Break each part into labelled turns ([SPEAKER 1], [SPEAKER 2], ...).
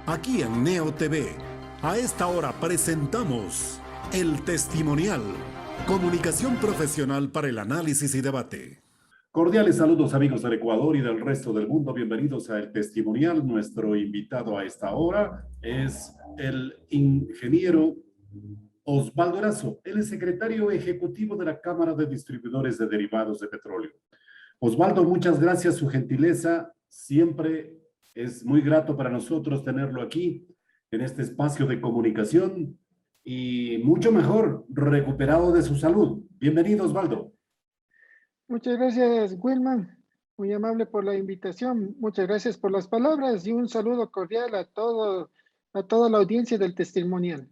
[SPEAKER 1] Aquí en Neo TV, a esta hora presentamos El Testimonial, comunicación profesional para el análisis y debate. Cordiales saludos amigos del Ecuador y del resto del mundo, bienvenidos a El Testimonial. Nuestro invitado a esta hora es el ingeniero Osvaldo Erazo, él es secretario ejecutivo de la Cámara de Distribuidores de Derivados de Petróleo. Osvaldo, muchas gracias, su gentileza siempre es muy grato para nosotros tenerlo aquí en este espacio de comunicación y mucho mejor, recuperado de su salud. Bienvenido, Osvaldo.
[SPEAKER 2] Muchas gracias, Wilman. Muy amable por la invitación. Muchas gracias por las palabras y un saludo cordial a toda la audiencia del testimonial.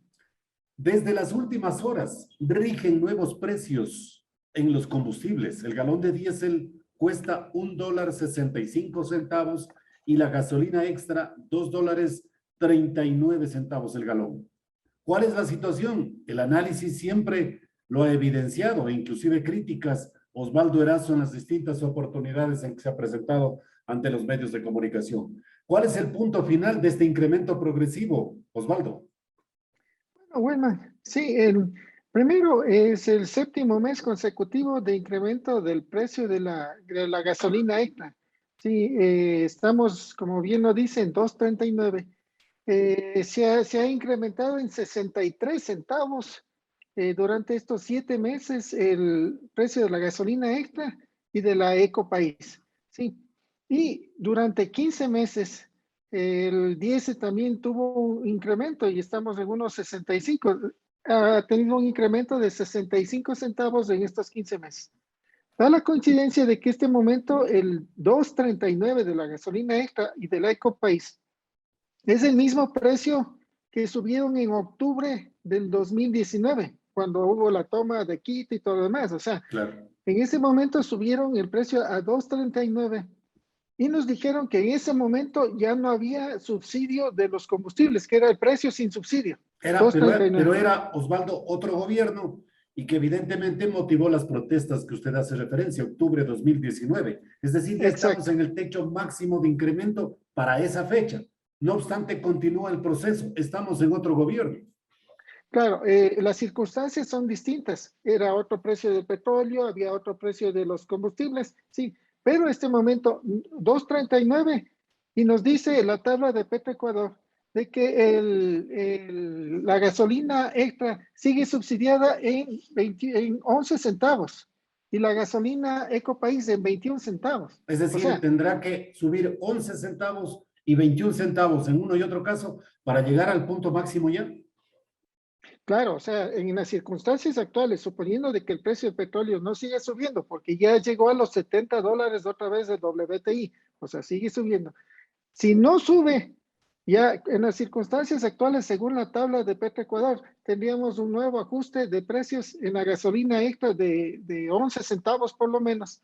[SPEAKER 1] Desde las últimas horas rigen nuevos precios en los combustibles. El galón de diésel cuesta $1.65 y la gasolina extra $2.39 el galón. ¿Cuál es la situación? El análisis siempre lo ha evidenciado, e inclusive críticas, Osvaldo Erazo, en las distintas oportunidades en que se ha presentado ante los medios de comunicación. ¿Cuál es el punto final de este incremento progresivo, Osvaldo?
[SPEAKER 2] Bueno, Wilman, sí, primero es el séptimo mes consecutivo de incremento del precio de la gasolina extra. Sí, estamos, como bien lo dicen, 2.39. Se ha incrementado en 63 centavos durante estos 7 meses el precio de la gasolina extra y de la Ecopaís. Sí. Y durante 15 meses el diésel también tuvo un incremento y estamos en unos 65. Ha tenido un incremento de 65 centavos en estos 15 meses. Da la coincidencia de que este momento el 2.39 de la gasolina extra y de la Ecopaís es el mismo precio que subieron en octubre del 2019, cuando hubo la toma de Quito y todo lo demás. O sea,
[SPEAKER 1] Claro.
[SPEAKER 2] en ese momento subieron el precio a 2.39 y nos dijeron que en ese momento ya no había subsidio de los combustibles, que era el precio sin subsidio.
[SPEAKER 1] Pero era, Osvaldo, otro gobierno y que evidentemente motivó las protestas que usted hace referencia, octubre de 2019. Es decir, ya estamos
[SPEAKER 2] Exacto.
[SPEAKER 1] en el techo máximo de incremento para esa fecha. No obstante, continúa el proceso. Estamos en otro gobierno.
[SPEAKER 2] Claro, las circunstancias son distintas. Era otro precio del petróleo, había otro precio de los combustibles, sí, pero este momento 2.39 y nos dice la tabla de Petroecuador de que la gasolina extra sigue subsidiada en 11 centavos y la gasolina Ecopaís en 21 centavos.
[SPEAKER 1] Es
[SPEAKER 2] O
[SPEAKER 1] decir,
[SPEAKER 2] sea,
[SPEAKER 1] tendrá que subir 11 centavos y 21 centavos en uno y otro caso para llegar al punto máximo ya.
[SPEAKER 2] claro, o sea, en las circunstancias actuales, suponiendo de que el precio del petróleo no sigue subiendo, porque ya llegó a los $70 otra vez el WTI, o sea, sigue subiendo. Si no sube, ya en las circunstancias actuales, según la tabla de Petroecuador, tendríamos un nuevo ajuste de precios en la gasolina extra de 11 centavos por lo menos.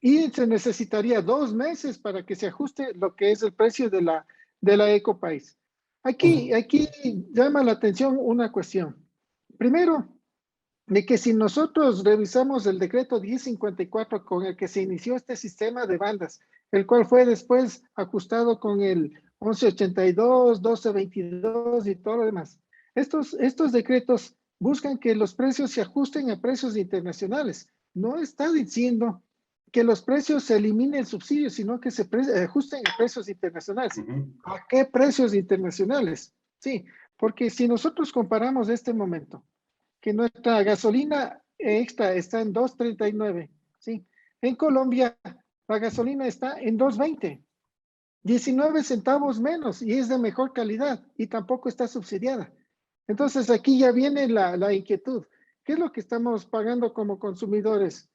[SPEAKER 2] Y se necesitaría 2 meses para que se ajuste lo que es el precio de la Ecopaís. Aquí llama la atención una cuestión. Primero, de que si nosotros revisamos el decreto 1054 con el que se inició este sistema de bandas, el cual fue después ajustado con el 1182, 1222 y todo lo demás, estos decretos buscan que los precios se ajusten a precios internacionales. No está diciendo que los precios se elimine el subsidio, sino que se ajusten a precios internacionales. ¿A qué precios internacionales? Sí, porque si nosotros comparamos este momento, que nuestra gasolina extra está en 2.39, ¿sí? En Colombia la gasolina está en 2.20, 19 centavos menos y es de mejor calidad y tampoco está subsidiada. Entonces aquí ya viene la inquietud. ¿Qué es lo que estamos pagando como consumidores?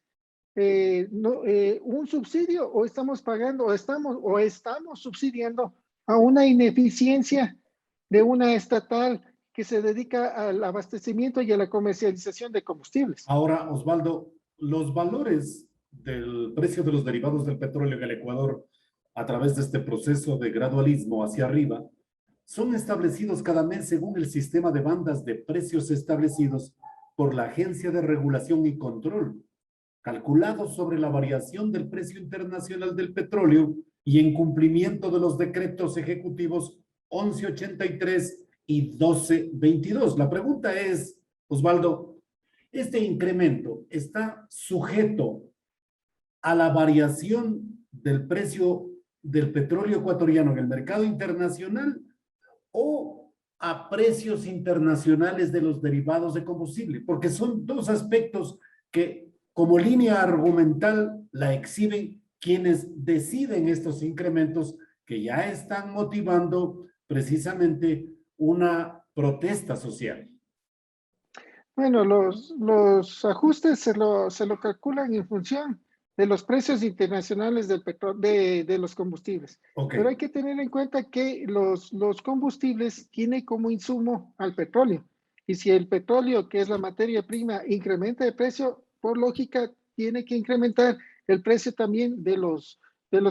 [SPEAKER 2] ¿Un subsidio o estamos pagando o estamos subsidiando a una ineficiencia de una estatal que se dedica al abastecimiento y a la comercialización de combustibles?
[SPEAKER 1] Ahora, Osvaldo, los valores del precio de los derivados del petróleo en el Ecuador a través de este proceso de gradualismo hacia arriba son establecidos cada mes según el sistema de bandas de precios establecidos por la Agencia de Regulación y Control, calculados sobre la variación del precio internacional del petróleo y en cumplimiento de los decretos ejecutivos 11.83 y 12.22. La pregunta es, Osvaldo, ¿este incremento está sujeto a la variación del precio del petróleo ecuatoriano en el mercado internacional o a precios internacionales de los derivados de combustible? Porque son dos aspectos que como línea argumental la exhiben quienes deciden estos incrementos que ya están motivando precisamente una protesta social.
[SPEAKER 2] Bueno, los ajustes se lo calculan en función de los precios internacionales del petróleo, de los combustibles.
[SPEAKER 1] Okay.
[SPEAKER 2] Pero hay que tener en cuenta que los combustibles tienen como insumo al petróleo. Y si el petróleo, que es la materia prima, incrementa de precio, por lógica, tiene que incrementar el precio también de los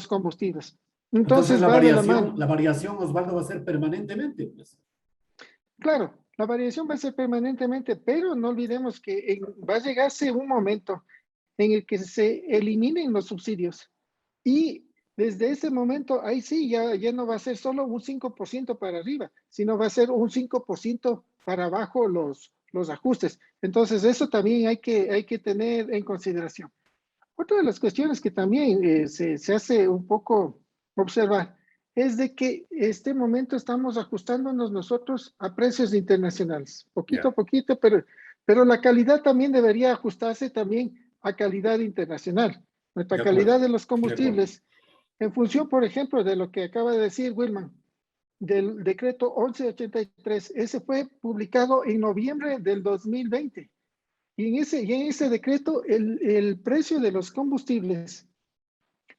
[SPEAKER 2] combustibles. Entonces
[SPEAKER 1] la
[SPEAKER 2] va de la mano.
[SPEAKER 1] La variación, Osvaldo, va a ser permanentemente, pues.
[SPEAKER 2] Claro, la variación va a ser permanentemente, pero no olvidemos que va a llegarse un momento en el que se eliminen los subsidios. Y desde ese momento, ahí sí, ya no va a ser solo un 5% para arriba, sino va a ser un 5% para abajo los ajustes. Entonces, eso también hay que tener en consideración. Otra de las cuestiones que también se hace un poco observar es de que este momento estamos ajustándonos nosotros a precios internacionales, poquito a poquito, pero la calidad también debería ajustarse también a calidad internacional. Nuestra calidad de los combustibles, en función, por ejemplo, de lo que acaba de decir Wilman, del decreto 1183, ese fue publicado en noviembre del 2020. Y en ese decreto, el precio de los combustibles,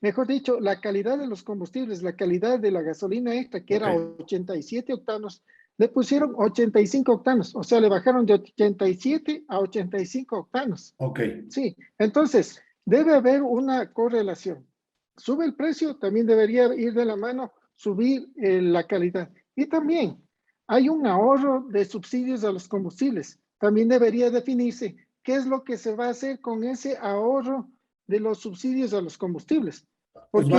[SPEAKER 2] mejor dicho, la calidad de los combustibles, la calidad de la gasolina extra, que era 87 octanos, le pusieron 85 octanos, o sea, le bajaron de 87 a 85 octanos.
[SPEAKER 1] Ok.
[SPEAKER 2] Sí, entonces, debe haber una correlación. Sube el precio, también debería ir de la mano subir la calidad. Y también hay un ahorro de subsidios a los combustibles. También debería definirse qué es lo que se va a hacer con ese ahorro de los subsidios a los combustibles. Porque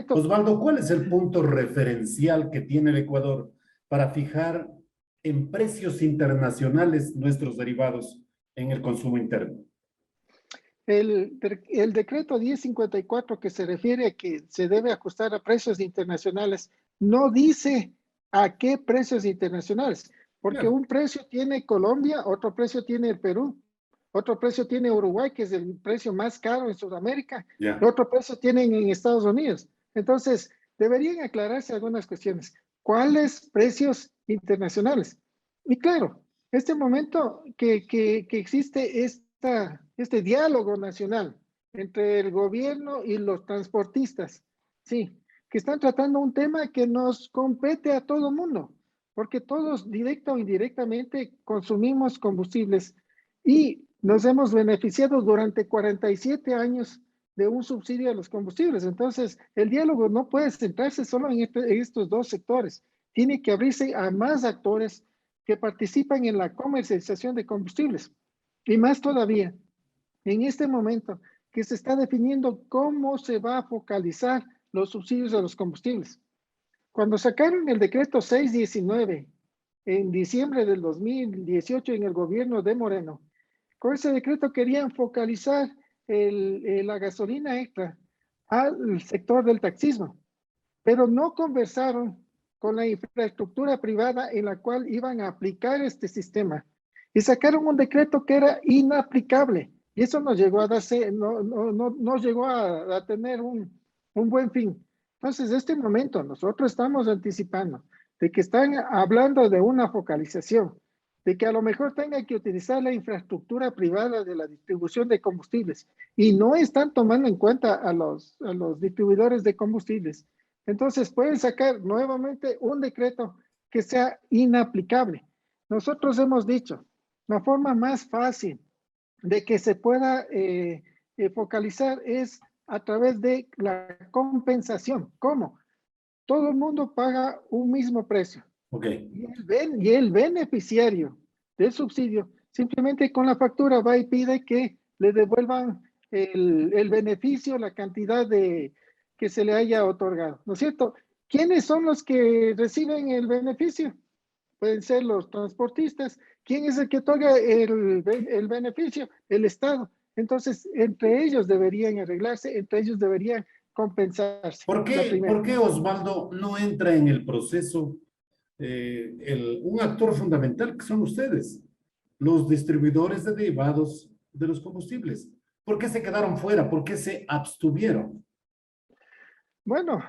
[SPEAKER 1] Osvaldo, ¿cuál es el punto referencial que tiene el Ecuador para fijar en precios internacionales nuestros derivados en el consumo interno?
[SPEAKER 2] El decreto 1054 que se refiere a que se debe ajustar a precios internacionales no dice a qué precios internacionales, porque un precio tiene Colombia, otro precio tiene el Perú, otro precio tiene Uruguay, que es el precio más caro en Sudamérica, otro precio tienen en Estados Unidos. Entonces, deberían aclararse algunas cuestiones. ¿Cuáles precios internacionales? Y claro, este momento que existe este diálogo nacional entre el gobierno y los transportistas, sí, que están tratando un tema que nos compete a todo mundo, porque todos directa o indirectamente consumimos combustibles y nos hemos beneficiado durante 47 años de un subsidio a los combustibles. Entonces, el diálogo no puede centrarse solo en estos dos sectores. Tiene que abrirse a más actores que participan en la comercialización de combustibles. Y más todavía, en este momento que se está definiendo cómo se va a focalizar los subsidios a los combustibles. Cuando sacaron el decreto 619 en diciembre del 2018 en el gobierno de Moreno, con ese decreto querían focalizar la gasolina extra al sector del taxismo, pero no conversaron con la infraestructura privada en la cual iban a aplicar este sistema y sacaron un decreto que era inaplicable y eso nos llegó a darse, no llegó a tener un buen fin. Entonces, en este momento nosotros estamos anticipando de que están hablando de una focalización, de que a lo mejor tengan que utilizar la infraestructura privada de la distribución de combustibles y no están tomando en cuenta a los distribuidores de combustibles. Entonces pueden sacar nuevamente un decreto que sea inaplicable. Nosotros hemos dicho, la forma más fácil de que se pueda focalizar es a través de la compensación. ¿Cómo? Todo el mundo paga un mismo precio.
[SPEAKER 1] Okay.
[SPEAKER 2] Y el beneficiario del subsidio simplemente con la factura va y pide que le devuelvan el beneficio, la cantidad que se le haya otorgado, ¿no es cierto? ¿Quiénes son los que reciben el beneficio? Pueden ser los transportistas. ¿Quién es el que otorga el beneficio? El Estado. Entonces, entre ellos deberían arreglarse, entre ellos deberían compensarse. La
[SPEAKER 1] Por
[SPEAKER 2] primera.
[SPEAKER 1] qué Osvaldo no entra en el proceso un actor fundamental que son ustedes, los distribuidores de derivados de los combustibles? ¿Por qué se quedaron fuera? ¿Por qué se abstuvieron?
[SPEAKER 2] Bueno,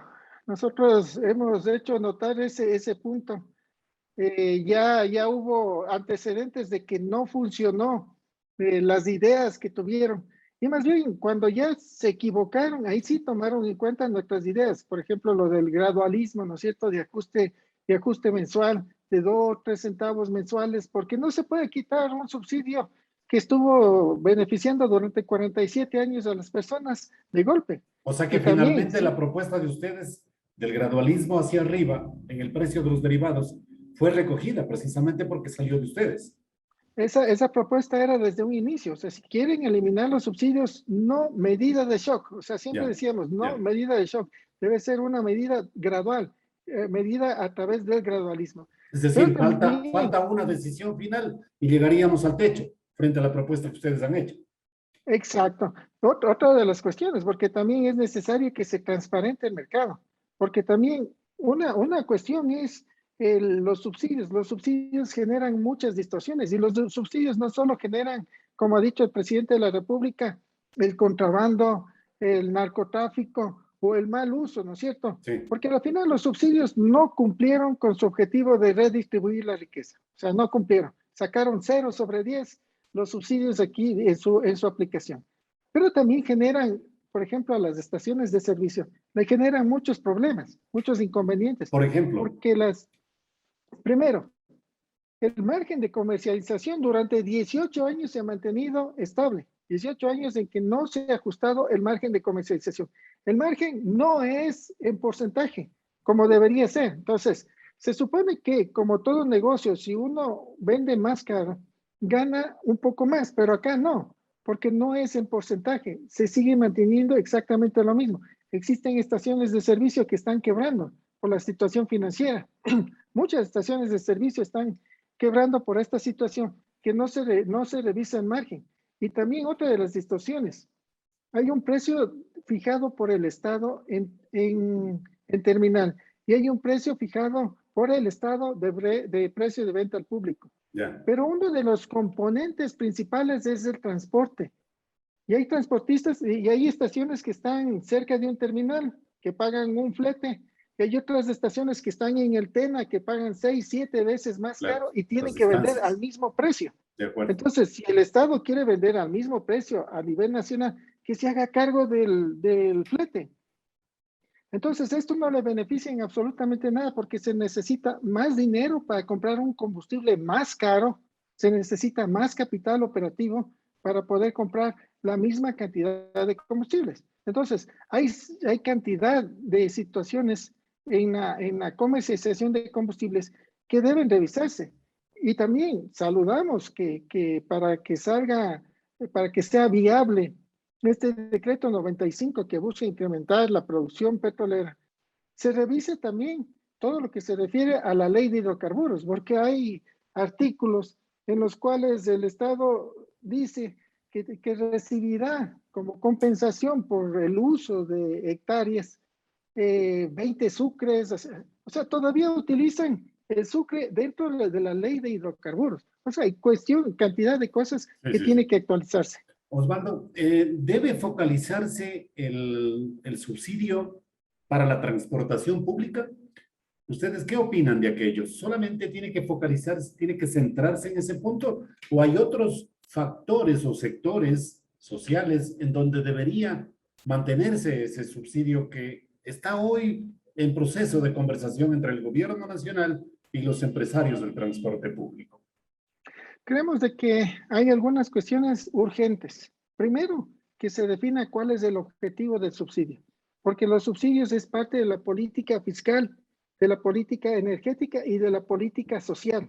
[SPEAKER 2] nosotros hemos hecho notar ese punto. Ya hubo antecedentes de que no funcionó las ideas que tuvieron. Y más bien, cuando ya se equivocaron, ahí sí tomaron en cuenta nuestras ideas. Por ejemplo, lo del gradualismo, ¿no es cierto? De ajuste mensual, de 2 o 3 centavos mensuales, porque no se puede quitar un subsidio que estuvo beneficiando durante 47 años a las personas de golpe.
[SPEAKER 1] O sea que
[SPEAKER 2] Y también,
[SPEAKER 1] finalmente la
[SPEAKER 2] sí,
[SPEAKER 1] propuesta de ustedes del gradualismo hacia arriba en el precio de los derivados fue recogida precisamente porque salió de ustedes.
[SPEAKER 2] esa propuesta era desde un inicio, o sea, si quieren eliminar los subsidios, no medida de shock, o sea, siempre
[SPEAKER 1] Ya,
[SPEAKER 2] decíamos, no
[SPEAKER 1] ya.
[SPEAKER 2] medida de shock, debe ser una medida gradual, medida a través del gradualismo.
[SPEAKER 1] Es
[SPEAKER 2] Pero
[SPEAKER 1] decir,
[SPEAKER 2] también,
[SPEAKER 1] falta una decisión final y llegaríamos al techo frente a la propuesta que ustedes han hecho.
[SPEAKER 2] exacto, otra de las cuestiones, porque también es necesario que se transparente el mercado, porque también una cuestión es los subsidios generan muchas distorsiones y los subsidios no solo generan, como ha dicho el presidente de la República, el contrabando, el narcotráfico o el mal uso, ¿no es cierto?
[SPEAKER 1] Sí,
[SPEAKER 2] Porque al final los subsidios no cumplieron con su objetivo de redistribuir la riqueza, o sea, no cumplieron, sacaron 0/10 los subsidios aquí en su aplicación. Pero también generan, por ejemplo, a las estaciones de servicio, le generan muchos problemas, muchos inconvenientes,
[SPEAKER 1] por ejemplo,
[SPEAKER 2] porque primero, el margen de comercialización durante 18 años se ha mantenido estable. 18 años en que no se ha ajustado el margen de comercialización. El margen no es en porcentaje, como debería ser. Entonces, se supone que, como todo negocio, si uno vende más caro, gana un poco más, pero acá no, porque no es en porcentaje. Se sigue manteniendo exactamente lo mismo. Existen estaciones de servicio que están quebrando por la situación financiera. Muchas estaciones de servicio están quebrando por esta situación, que no se revisa el margen. Y también otra de las distorsiones, hay un precio fijado por el Estado en terminal y hay un precio fijado por el Estado de precio de venta al público.
[SPEAKER 1] ya,
[SPEAKER 2] Pero uno de los componentes principales es el transporte. Y hay transportistas y hay estaciones que están cerca de un terminal que pagan un flete. Y hay otras estaciones que están en el Tena que pagan 6, 7 veces más
[SPEAKER 1] claro,
[SPEAKER 2] caro y
[SPEAKER 1] las
[SPEAKER 2] tienen que vender al
[SPEAKER 1] distancias,
[SPEAKER 2] mismo precio.
[SPEAKER 1] de acuerdo.
[SPEAKER 2] Entonces, si el Estado quiere vender al mismo precio a nivel nacional, que se haga cargo del flete. Entonces, esto no le beneficia en absolutamente nada porque se necesita más dinero para comprar un combustible más caro, se necesita más capital operativo para poder comprar la misma cantidad de combustibles. Entonces, hay cantidad de situaciones en la comercialización de combustibles que deben revisarse. Y también saludamos que para que sea viable este decreto 95 que busca incrementar la producción petrolera, se revise también todo lo que se refiere a la ley de hidrocarburos, porque hay artículos en los cuales el Estado dice que recibirá como compensación por el uso de hectáreas 20 sucres, o sea, todavía utilizan el sucre dentro de la ley de hidrocarburos. O sea, hay cantidad de cosas
[SPEAKER 1] Sí,
[SPEAKER 2] que
[SPEAKER 1] sí,
[SPEAKER 2] tiene
[SPEAKER 1] sí.
[SPEAKER 2] que actualizarse.
[SPEAKER 1] Osvaldo, ¿debe focalizarse el subsidio para la transportación pública? ¿Ustedes qué opinan de aquello? ¿Solamente tiene que focalizarse, tiene que centrarse en ese punto? ¿O hay otros factores o sectores sociales en donde debería mantenerse ese subsidio que está hoy en proceso de conversación entre el gobierno nacional y los empresarios del transporte público?
[SPEAKER 2] Creemos de que hay algunas cuestiones urgentes. Primero, que se defina cuál es el objetivo del subsidio, porque los subsidios es parte de la política fiscal, de la política energética y de la política social.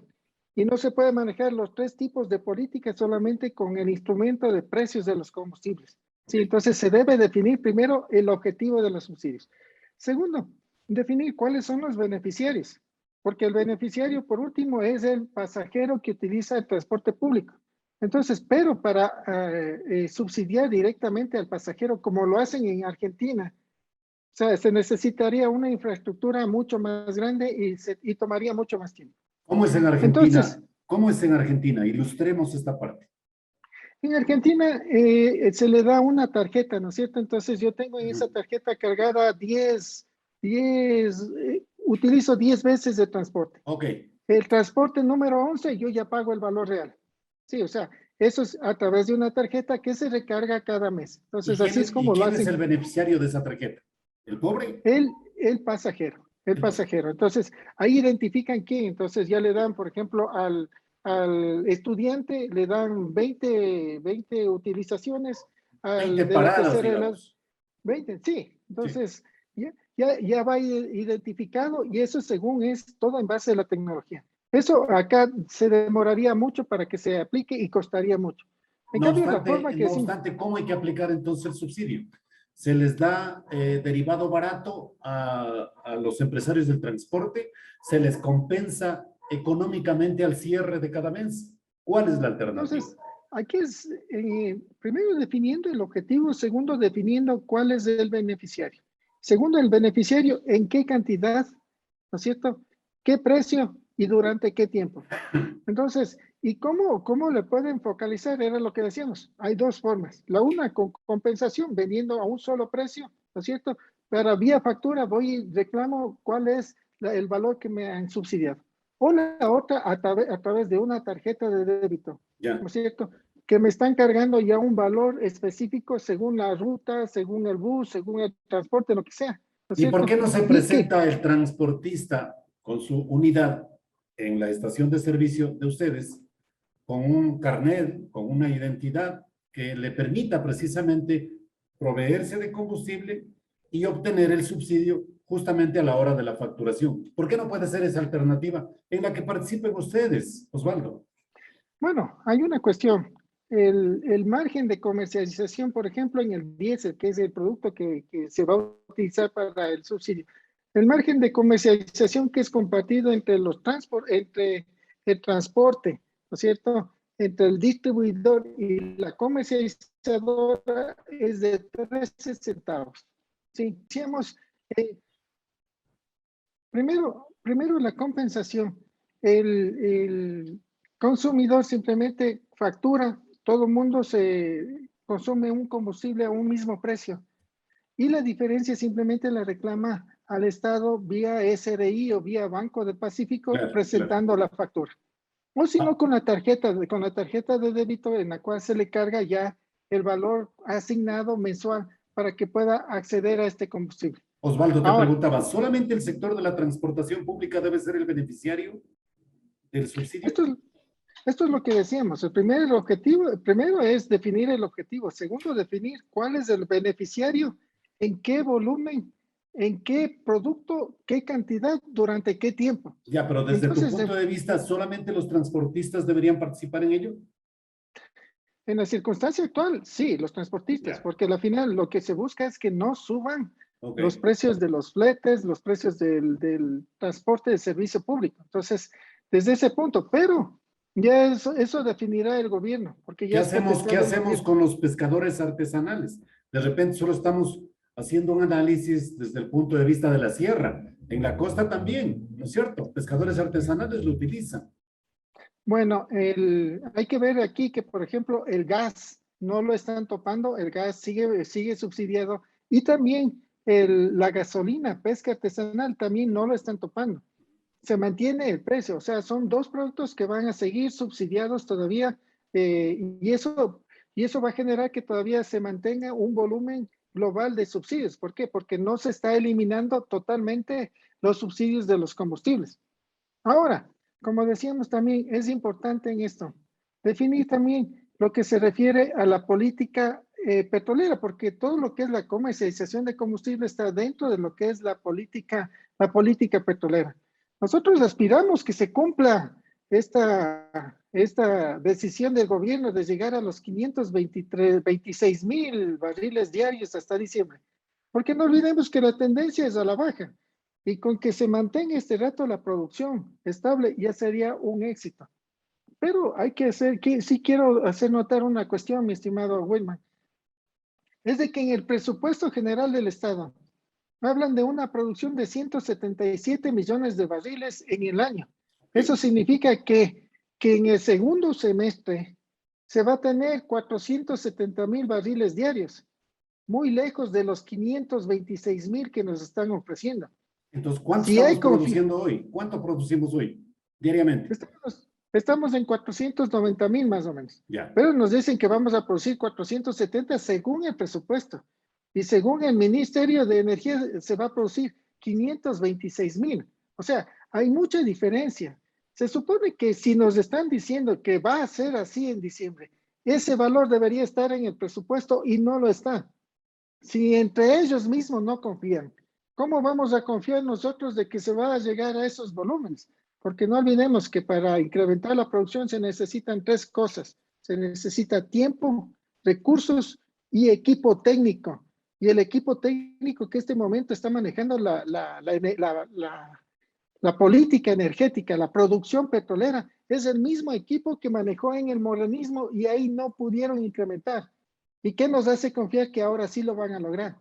[SPEAKER 2] Y no se puede manejar los tres tipos de política solamente con el instrumento de precios de los combustibles. Sí, entonces se debe definir primero el objetivo de los subsidios. Segundo, definir cuáles son los beneficiarios, porque el beneficiario, por último, es el pasajero que utiliza el transporte público. Entonces, pero para subsidiar directamente al pasajero, como lo hacen en Argentina, o sea, se necesitaría una infraestructura mucho más grande y tomaría mucho más tiempo.
[SPEAKER 1] ¿Cómo es en
[SPEAKER 2] Entonces,
[SPEAKER 1] Argentina? ¿Cómo es en Argentina? Ilustremos esta parte.
[SPEAKER 2] en Argentina se le da una tarjeta, ¿no es cierto? Entonces yo tengo en esa tarjeta cargada 10, utilizo 10 veces de transporte.
[SPEAKER 1] Ok.
[SPEAKER 2] El transporte número 11 yo ya pago el valor real. Sí, o sea, eso es a través de una tarjeta que se recarga cada mes. Entonces así es
[SPEAKER 1] ¿Y
[SPEAKER 2] como lo
[SPEAKER 1] quién es el
[SPEAKER 2] hacen
[SPEAKER 1] beneficiario de esa tarjeta? ¿El pobre?
[SPEAKER 2] el pasajero, el pasajero. Entonces ahí identifican quién. Entonces ya le dan, por ejemplo, al estudiante le dan 20 utilizaciones,
[SPEAKER 1] 20
[SPEAKER 2] al de la
[SPEAKER 1] paradas,
[SPEAKER 2] tercera edad,
[SPEAKER 1] digamos.
[SPEAKER 2] 20, sí.
[SPEAKER 1] Sí.
[SPEAKER 2] Entonces, ya va identificado y eso según es todo en base a la tecnología. Eso acá se demoraría mucho para que se aplique y costaría mucho. En cambio, la forma que
[SPEAKER 1] No
[SPEAKER 2] sí,
[SPEAKER 1] obstante, ¿cómo hay que aplicar entonces el subsidio? ¿Se les da derivado barato a los empresarios del transporte? ¿Se les compensa económicamente al cierre de cada mes? ¿Cuál es la alternativa?
[SPEAKER 2] entonces, aquí es primero definiendo el objetivo, segundo definiendo cuál es el beneficiario. Segundo, el beneficiario, en qué cantidad, ¿no es cierto? ¿Qué precio y durante qué tiempo? Entonces, ¿y cómo le pueden focalizar? Era lo que decíamos. Hay dos formas. La una, con compensación, vendiendo a un solo precio, ¿no es cierto? Pero vía factura voy y reclamo cuál es el valor que me han subsidiado. O la otra, a través de una tarjeta de débito,
[SPEAKER 1] Ya.
[SPEAKER 2] ¿no es cierto? Que me están cargando ya un valor específico según la ruta, según el bus, según el transporte, lo que sea, ¿no es
[SPEAKER 1] ¿Y por
[SPEAKER 2] cierto?
[SPEAKER 1] qué no se
[SPEAKER 2] Y que
[SPEAKER 1] presenta el transportista con su unidad en la estación de servicio de ustedes con un carnet, con una identidad que le permita precisamente proveerse de combustible y obtener el subsidio justamente a la hora de la facturación? ¿Por qué no puede ser esa alternativa en la que participen ustedes, Osvaldo?
[SPEAKER 2] bueno, hay una cuestión. El margen de comercialización, por ejemplo, en el diésel, que es el producto que se va a utilizar para el subsidio, el margen de comercialización que es compartido entre el transporte, ¿no es cierto? Entre el distribuidor y la comercializadora es de 13 centavos. Sí, decíamos, eh, primero la compensación. El consumidor simplemente factura, todo el mundo se consume un combustible a un mismo precio y la diferencia simplemente la reclama al Estado vía SRI o vía Banco del Pacífico
[SPEAKER 1] Claro, claro.
[SPEAKER 2] presentando la factura. O si no,
[SPEAKER 1] Ah,
[SPEAKER 2] con la tarjeta de débito en la cual se le carga ya el valor asignado mensual para que pueda acceder a este combustible.
[SPEAKER 1] Osvaldo, te
[SPEAKER 2] Ahora,
[SPEAKER 1] preguntaba, ¿solamente el sector de la transportación pública debe ser el beneficiario del subsidio?
[SPEAKER 2] esto es, esto es lo que decíamos. El primero es definir el objetivo. Segundo, definir cuál es el beneficiario, en qué volumen, en qué producto, qué cantidad, durante qué tiempo.
[SPEAKER 1] Ya, pero desde tu
[SPEAKER 2] Entonces,
[SPEAKER 1] punto de vista, ¿solamente los transportistas deberían participar en ello?
[SPEAKER 2] en la circunstancia actual, sí, los transportistas,
[SPEAKER 1] Ya,
[SPEAKER 2] porque al final lo que se busca es que no suban
[SPEAKER 1] ok.
[SPEAKER 2] los precios de los fletes, los precios del transporte de servicio público. Entonces, desde ese punto, pero ya eso definirá el gobierno, porque ya es
[SPEAKER 1] Qué
[SPEAKER 2] potencial del
[SPEAKER 1] hacemos
[SPEAKER 2] gobierno.
[SPEAKER 1] con los pescadores artesanales? De repente solo estamos haciendo un análisis desde el punto de vista de la sierra. En la costa también, ¿no es cierto? Pescadores artesanales lo utilizan.
[SPEAKER 2] Bueno, hay que ver aquí que, por ejemplo, el gas no lo están topando, el gas sigue subsidiado y también la gasolina, pesca artesanal, también no lo están topando. Se mantiene el precio, o sea, son dos productos que van a seguir subsidiados todavía y eso va a generar que todavía se mantenga un volumen global de subsidios. ¿Por qué? Porque no se está eliminando totalmente los subsidios de los combustibles. Ahora, como decíamos también, es importante en esto definir también lo que se refiere a la política petrolera, porque todo lo que es la comercialización de combustible está dentro de lo que es la política petrolera. Nosotros aspiramos que se cumpla esta decisión del gobierno de llegar a los 526,000 barriles diarios hasta diciembre, porque no olvidemos que la tendencia es a la baja. Y con que se mantenga este rato la producción estable, ya sería un éxito. Pero hay que hacer, que sí quiero hacer notar una cuestión, mi estimado Wilman, es de que en el presupuesto general del Estado hablan de una producción de 177 millones de barriles en el año. Eso significa que en el segundo semestre se va a tener 470,000 barriles diarios, muy lejos de los 526,000 que nos están ofreciendo.
[SPEAKER 1] Entonces, ¿cuánto
[SPEAKER 2] Si hay
[SPEAKER 1] estamos produciendo hoy? ¿Cuánto producimos hoy, diariamente?
[SPEAKER 2] estamos en 490,000 más o menos.
[SPEAKER 1] Ya.
[SPEAKER 2] Pero nos dicen que vamos a producir 470 según el presupuesto. Y según el Ministerio de Energía se va a producir 526,000. O sea, hay mucha diferencia. Se supone que si nos están diciendo que va a ser así en diciembre, ese valor debería estar en el presupuesto y no lo está. Si entre ellos mismos no confían, ¿cómo vamos a confiar nosotros de que se va a llegar a esos volúmenes? Porque no olvidemos que para incrementar la producción se necesitan tres cosas. Se necesita tiempo, recursos y equipo técnico. Y el equipo técnico que este momento está manejando la política energética, la producción petrolera, es el mismo equipo que manejó en el morenismo y ahí no pudieron incrementar. ¿Y qué nos hace confiar que ahora sí lo van a lograr?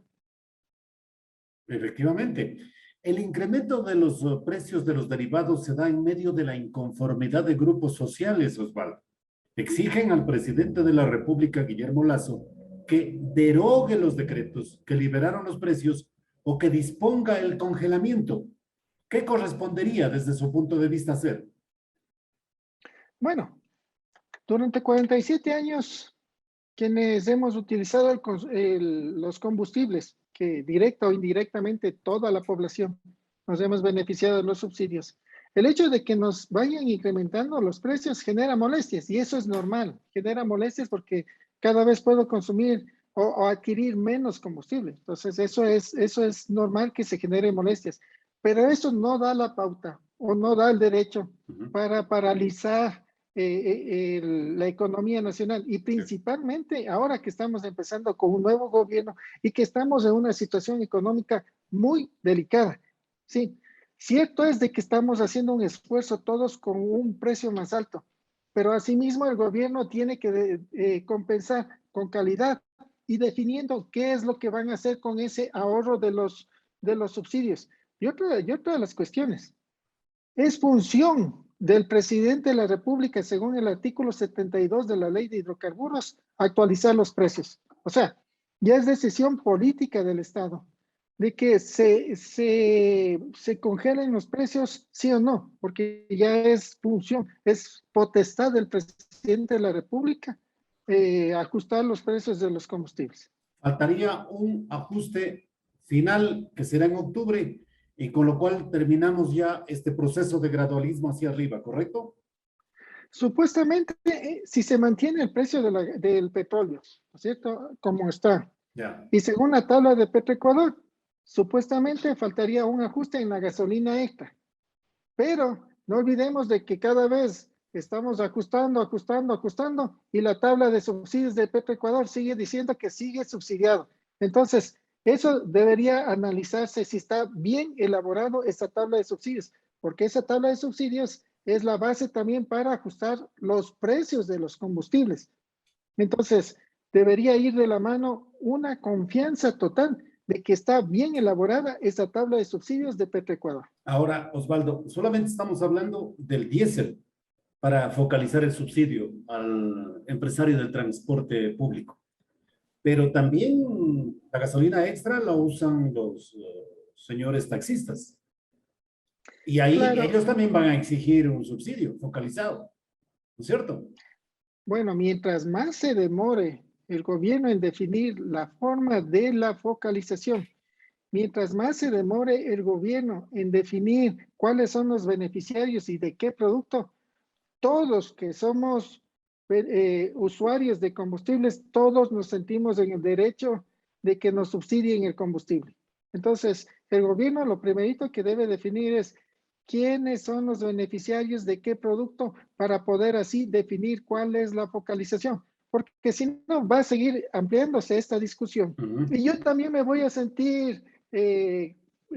[SPEAKER 1] Efectivamente. El incremento de los precios de los derivados se da en medio de la inconformidad de grupos sociales, Osvaldo. Exigen al presidente de la República, Guillermo Lasso, que derogue los decretos que liberaron los precios o que disponga el congelamiento. ¿Qué correspondería desde su punto de vista hacer?
[SPEAKER 2] Bueno, durante 47 años, quienes hemos utilizado los combustibles, que directa o indirectamente toda la población nos hemos beneficiado de los subsidios, el hecho de que nos vayan incrementando los precios genera molestias y eso es normal, genera molestias porque cada vez puedo consumir o adquirir menos combustible. Entonces, eso es normal que se genere molestias, pero eso no da la pauta o no da el derecho para paralizar la economía nacional y principalmente ahora que estamos empezando con un nuevo gobierno y que estamos en una situación económica muy delicada. Sí, cierto es de que estamos haciendo un esfuerzo todos con un precio más alto, pero asimismo el gobierno tiene que compensar con calidad y definiendo qué es lo que van a hacer con ese ahorro de los subsidios. Y otra de las cuestiones, es función del presidente de la República, según el artículo 72 de la Ley de Hidrocarburos, actualizar los precios. O sea, ya es decisión política del Estado de que se congelen los precios, sí o no, porque ya es función, es potestad del presidente de la República ajustar los precios de los combustibles.
[SPEAKER 1] Faltaría un ajuste final que será en octubre y con lo cual terminamos ya este proceso de gradualismo hacia arriba, ¿correcto?
[SPEAKER 2] Supuestamente, si se mantiene el precio del petróleo, ¿no es cierto? Como está.
[SPEAKER 1] Ya.
[SPEAKER 2] Y según la tabla de Petroecuador, supuestamente faltaría un ajuste en la gasolina extra. Pero no olvidemos de que cada vez estamos ajustando, y la tabla de subsidios de Petroecuador sigue diciendo que sigue subsidiado. Entonces, eso debería analizarse si está bien elaborado esta tabla de subsidios, porque esa tabla de subsidios es la base también para ajustar los precios de los combustibles. Entonces, debería ir de la mano una confianza total de que está bien elaborada esa tabla de subsidios de Petroecuador.
[SPEAKER 1] Ahora, Osvaldo, solamente estamos hablando del diésel para focalizar el subsidio al empresario del transporte público. Pero también la gasolina extra la usan los señores taxistas. Y ahí
[SPEAKER 2] Claro,
[SPEAKER 1] ellos también van a exigir un subsidio focalizado, ¿no es cierto?
[SPEAKER 2] bueno, mientras más se demore el gobierno en definir la forma de la focalización, mientras más se demore el gobierno en definir cuáles son los beneficiarios y de qué producto, todos que somos usuarios de combustibles, todos nos sentimos en el derecho de que nos subsidien el combustible. Entonces, el gobierno lo primerito que debe definir es quiénes son los beneficiarios de qué producto para poder así definir cuál es la focalización. Porque si no, va a seguir ampliándose esta discusión. Y yo también me voy a sentir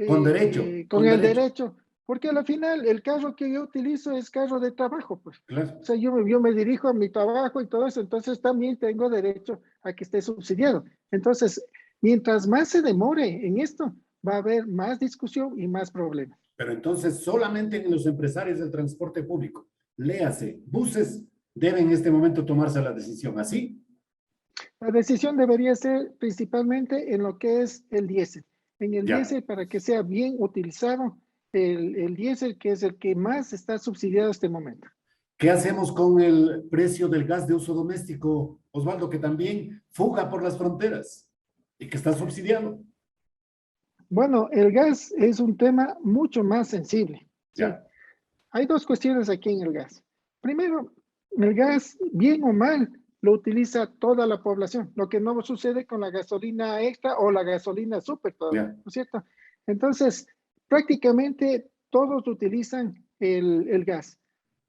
[SPEAKER 1] Con derecho.
[SPEAKER 2] Con el derecho, porque al final el carro que yo utilizo es carro de trabajo, pues.
[SPEAKER 1] Claro.
[SPEAKER 2] O sea, yo me dirijo a mi trabajo y todo eso, entonces también tengo derecho a que esté subsidiado. Entonces, mientras más se demore en esto, va a haber más discusión y más problemas.
[SPEAKER 1] Pero entonces solamente en los empresarios del transporte público, léase, buses, deben en este momento tomarse la decisión, ¿así?
[SPEAKER 2] La decisión debería ser principalmente en lo que es el diésel. En el diésel, para que sea bien utilizado, el diésel, que es el que más está subsidiado en este momento.
[SPEAKER 1] ¿Qué hacemos con el precio del gas de uso doméstico, Osvaldo, que también fuga por las fronteras y que está subsidiado?
[SPEAKER 2] Bueno, el gas es un tema mucho más sensible. ¿Sí? Hay dos cuestiones aquí en el gas. Primero, el gas, bien o mal, lo utiliza toda la población, lo que no sucede con la gasolina extra o la gasolina súper todavía, ¿no es cierto? Entonces, prácticamente todos utilizan el gas.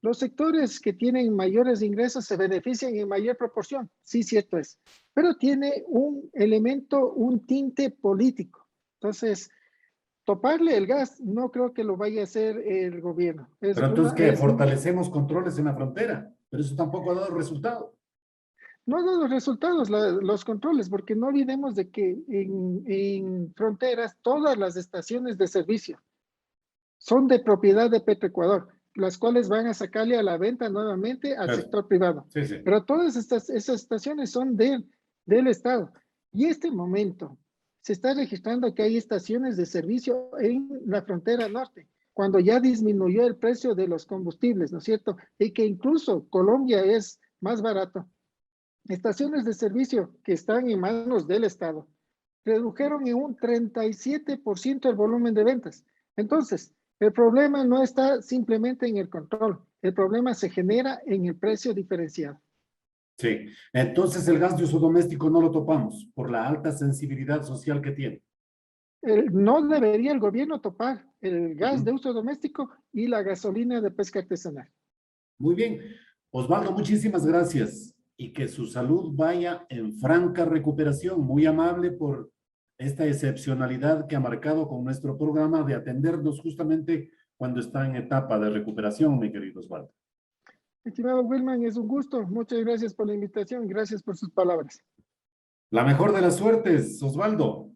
[SPEAKER 2] Los sectores que tienen mayores ingresos se benefician en mayor proporción, sí, cierto es, pero tiene un elemento, un tinte político. Entonces, toparle el gas no creo que lo vaya a hacer el gobierno.
[SPEAKER 1] Pero entonces, ¿qué? Fortalecemos controles en la frontera, pero eso tampoco ha dado resultado.
[SPEAKER 2] No ha dado resultados los controles, porque no olvidemos de que en fronteras todas las estaciones de servicio son de propiedad de Petroecuador, las cuales van a sacarle a la venta nuevamente al sector privado.
[SPEAKER 1] Sí, sí.
[SPEAKER 2] Pero todas esas estaciones son del Estado. Y este momento se está registrando que hay estaciones de servicio en la frontera norte, cuando ya disminuyó el precio de los combustibles, ¿no es cierto? Y que incluso Colombia es más barato. Estaciones de servicio que están en manos del Estado redujeron en un 37% el volumen de ventas. Entonces, el problema no está simplemente en el control, el problema se genera en el precio diferenciado.
[SPEAKER 1] Sí, entonces el gas de uso doméstico no lo topamos por la alta sensibilidad social que tiene.
[SPEAKER 2] No debería el gobierno topar el gas de uso doméstico y la gasolina de pesca artesanal.
[SPEAKER 1] Muy bien. Osvaldo, muchísimas gracias y que su salud vaya en franca recuperación. Muy amable por esta excepcionalidad que ha marcado con nuestro programa de atendernos justamente cuando está en etapa de recuperación, mi querido Osvaldo.
[SPEAKER 2] Estimado Wilman, es un gusto. Muchas gracias por la invitación. Gracias por sus palabras.
[SPEAKER 1] La mejor de las suertes, Osvaldo.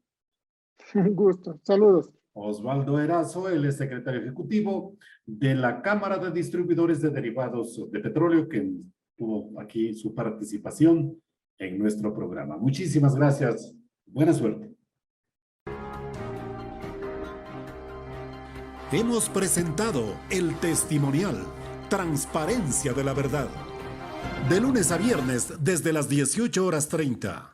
[SPEAKER 2] Un gusto. Saludos.
[SPEAKER 1] Osvaldo Erazo, él es secretario ejecutivo de la Cámara de Distribuidores de Derivados de Petróleo, que tuvo aquí su participación en nuestro programa. Muchísimas gracias. Buena suerte.
[SPEAKER 3] Hemos presentado el testimonial Transparencia de la Verdad. De lunes a viernes desde las 18:30.